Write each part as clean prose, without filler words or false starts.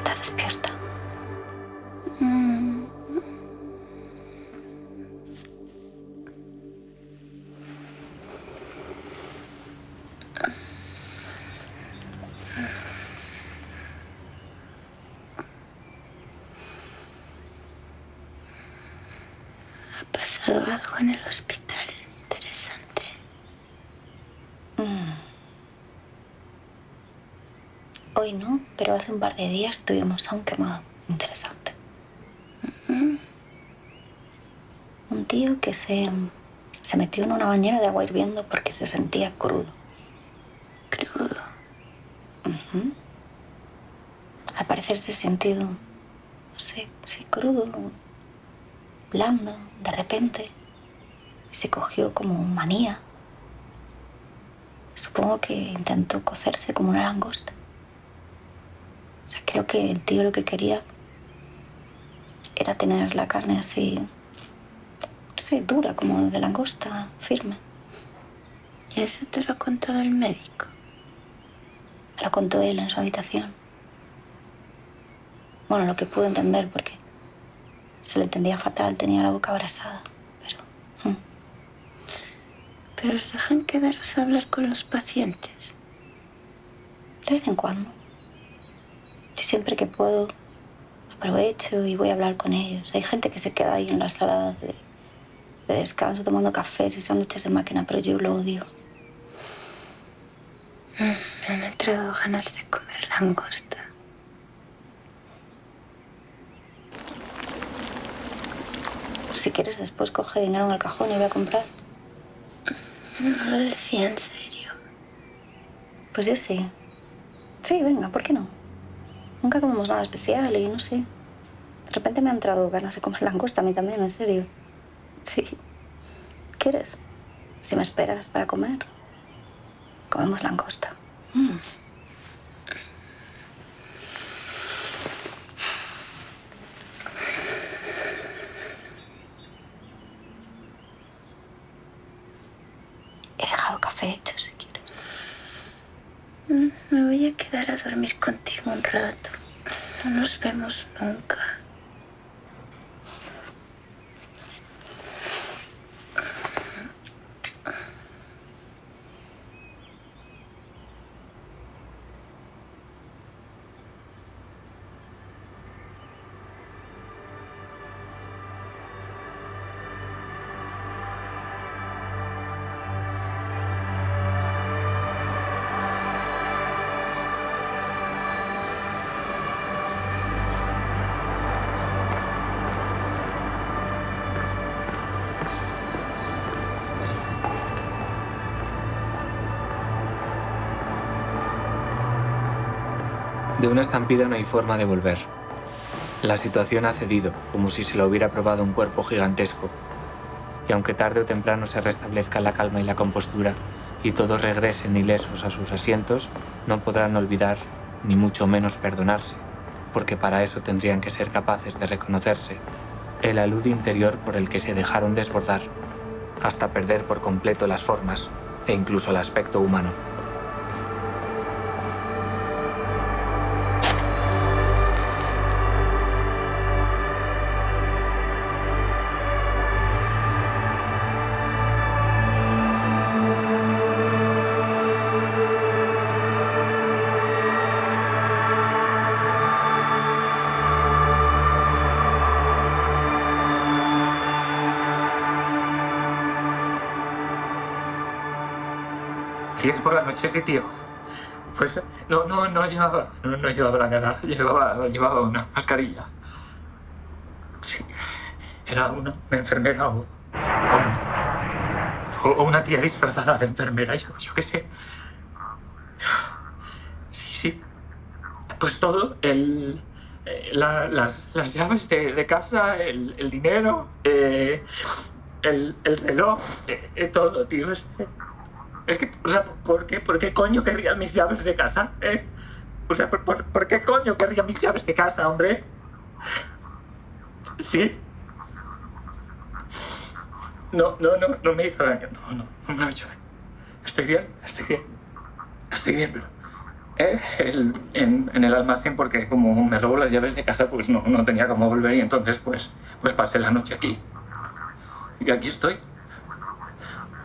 ¿Estás despierta? ¿Ha pasado algo en el hospital interesante? Hoy no, pero hace un par de días tuvimos a un quemado interesante. Un tío que se metió en una bañera de agua hirviendo porque se sentía crudo. Crudo. Al parecer se sintió, no sé, sí, crudo, blando, de repente. Y se cogió como manía. Supongo que intentó cocerse como una langosta. O sea, creo que el tío lo que quería era tener la carne así, no sé, dura, como de langosta, firme. ¿Y eso te lo ha contado el médico? Me lo contó él en su habitación. Bueno, lo que pude entender, porque se le entendía fatal, tenía la boca abrasada, pero... ¿Pero os dejan quedaros a hablar con los pacientes? De vez en cuando. Yo siempre que puedo aprovecho y voy a hablar con ellos. Hay gente que se queda ahí en la sala de descanso tomando cafés y sándwiches de máquina, pero yo lo odio. Me han entrado ganas de comer langosta. Si quieres, después coge dinero en el cajón y voy a comprar. No lo decía en serio. Pues yo sí. Sí, venga, ¿por qué no? Nunca comemos nada especial y no sé. De repente me han entrado ganas de comer langosta a mí también, en serio. Sí. ¿Quieres? Si me esperas para comer, comemos langosta. He dejado café hecho, si quieres. Me voy a quedar a dormir contigo un rato. No nos vemos nunca. De una estampida no hay forma de volver. La situación ha cedido, como si se lo hubiera probado un cuerpo gigantesco. Y aunque tarde o temprano se restablezca la calma y la compostura, y todos regresen ilesos a sus asientos, no podrán olvidar, ni mucho menos perdonarse, porque para eso tendrían que ser capaces de reconocerse, el alud interior por el que se dejaron desbordar, hasta perder por completo las formas e incluso el aspecto humano. Si es por la noche ese tío, pues no llevaba la cara, llevaba una mascarilla. Sí, era una enfermera o una tía disfrazada de enfermera, yo qué sé. Sí. Pues todo, las llaves de casa, el dinero, el reloj, todo, tío. Es que, o sea, ¿por qué coño querría mis llaves de casa, O sea, ¿por qué coño querría mis llaves de casa, hombre? Sí. No me hizo daño, no me ha hecho daño. Estoy bien, pero en el almacén, porque como me robó las llaves de casa, pues no tenía cómo volver, y entonces pues pasé la noche aquí. Y aquí estoy.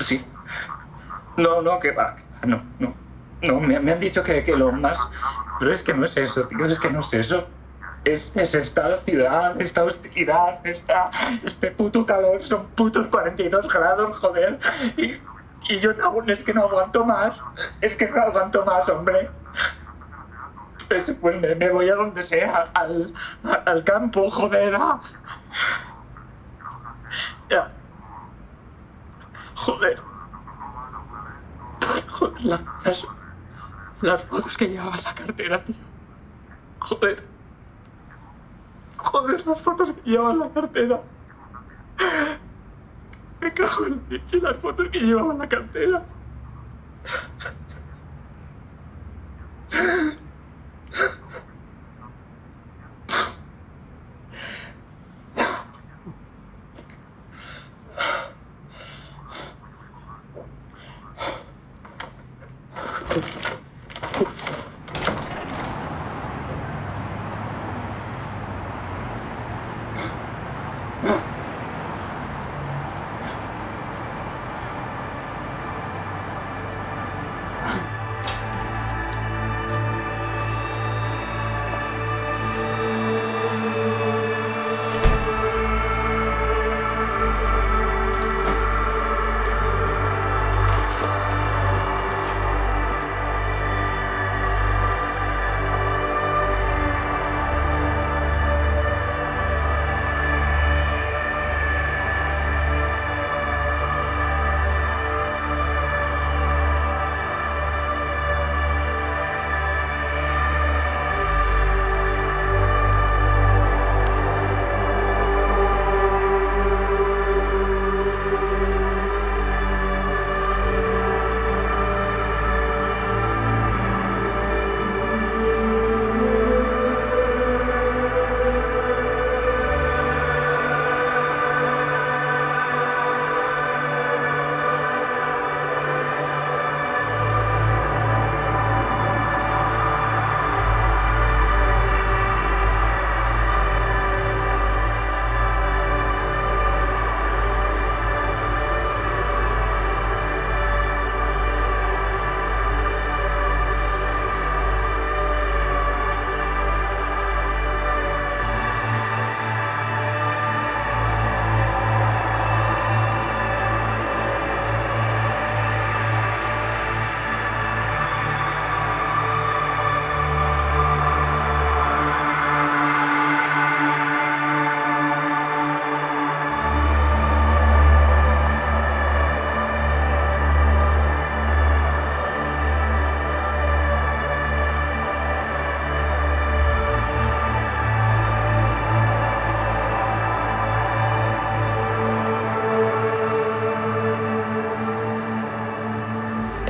Sí. No, que va. No. Me han dicho que lo más... Pero es que no es eso, tío, es que no es eso. Es esta ciudad, esta hostilidad, este puto calor, son putos 42 grados, joder. Y yo es que no aguanto más. Es que no aguanto más, hombre. Pues me voy a donde sea, al campo, joder. Ya. Joder, las fotos que llevaba en la cartera, tío. Joder, las fotos que llevaba en la cartera. Me cago en la leche, las fotos que llevaba en la cartera.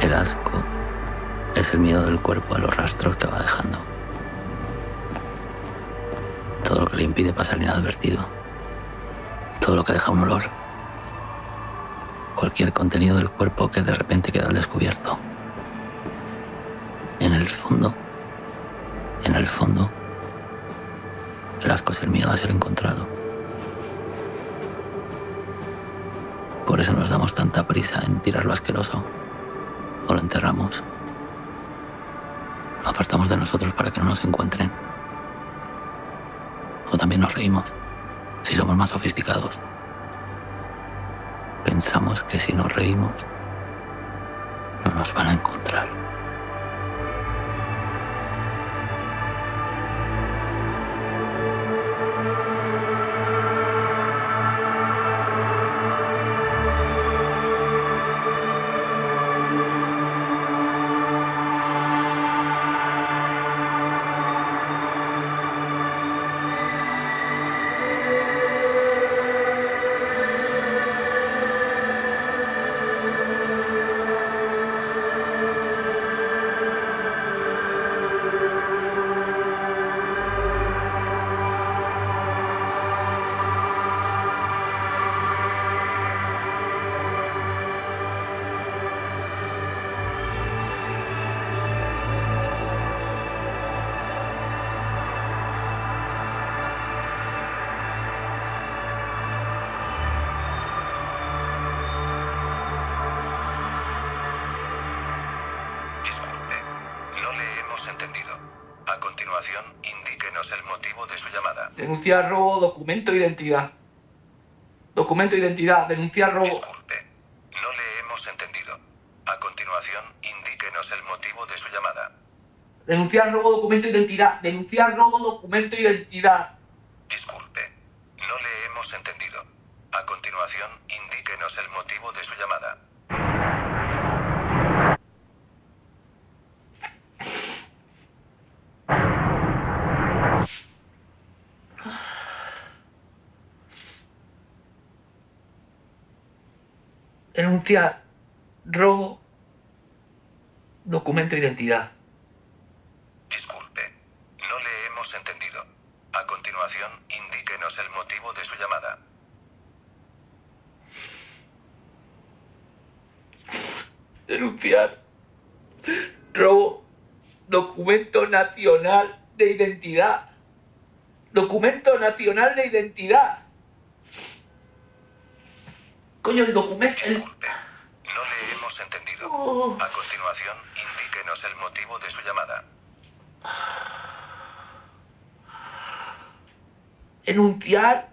El asco es el miedo del cuerpo a los rastros que va dejando. Todo lo que le impide pasar inadvertido. Todo lo que deja un olor. Cualquier contenido del cuerpo que de repente queda al descubierto. En el fondo, el asco es el miedo a ser encontrado. Por eso nos damos tanta prisa en tirar lo asqueroso. O lo enterramos. Lo apartamos de nosotros para que no nos encuentren. O también nos reímos, si somos más sofisticados. Pensamos que si nos reímos, no nos van a encontrar. Indíquenos el motivo de su llamada. Denunciar robo, documento, identidad. Documento, identidad, denunciar robo. Disculpe, no le hemos entendido. A continuación, indíquenos el motivo de su llamada. Denunciar robo, documento, identidad. Denunciar robo, documento, identidad. Disculpe, no le hemos entendido. A continuación, indíquenos el motivo de su llamada. Denunciar robo, documento, identidad. Disculpe, no le hemos entendido. A continuación, indíquenos el motivo de su llamada. Denunciar robo, documento nacional de identidad. Documento nacional de identidad. Coño, el documento... Disculpe, no le hemos entendido. A continuación, indíquenos el motivo de su llamada. Denunciar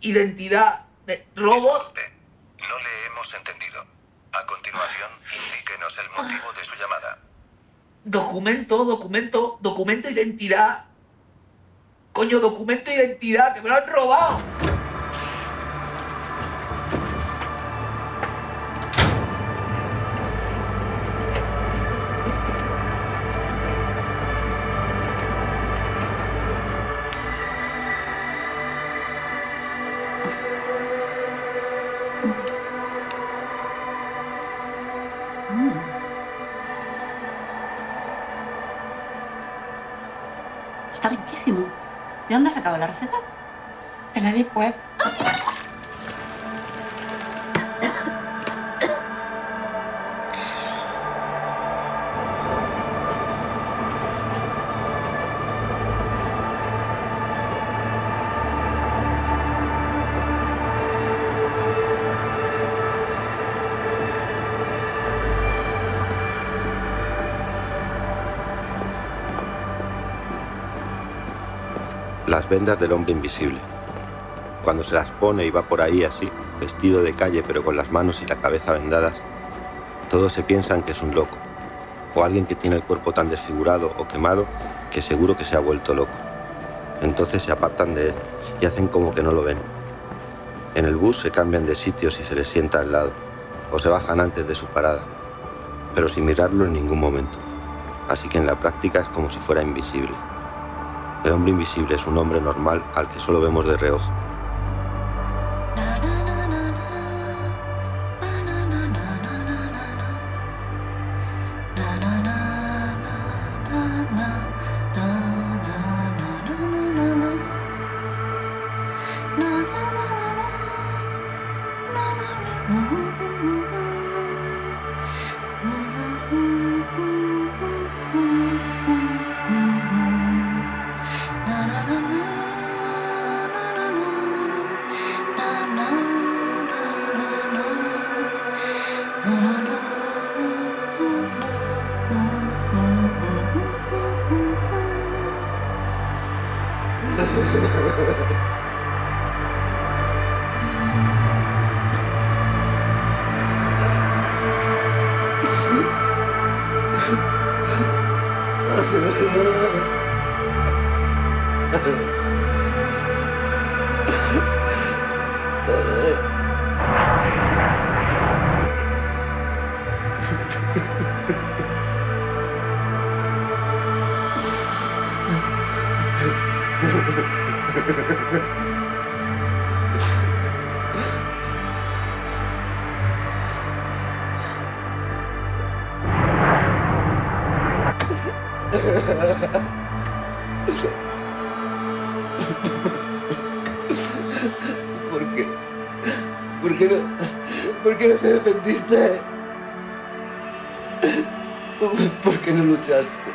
identidad de robo. Disculpe, no le hemos entendido. A continuación, indíquenos el motivo de su llamada. Documento, identidad. Coño, documento, identidad, que me lo han robado. Está riquísimo. ¿De dónde has sacado la receta? De la Deep Web. Las vendas del hombre invisible. Cuando se las pone y va por ahí así, vestido de calle pero con las manos y la cabeza vendadas, todos se piensan que es un loco, o alguien que tiene el cuerpo tan desfigurado o quemado que seguro que se ha vuelto loco. Entonces se apartan de él y hacen como que no lo ven. En el bus se cambian de sitios y se les sienta al lado, o se bajan antes de su parada, pero sin mirarlo en ningún momento. Así que en la práctica es como si fuera invisible. El hombre invisible es un hombre normal al que solo vemos de reojo. ¿Por qué no te defendiste? ¿Por qué no luchaste?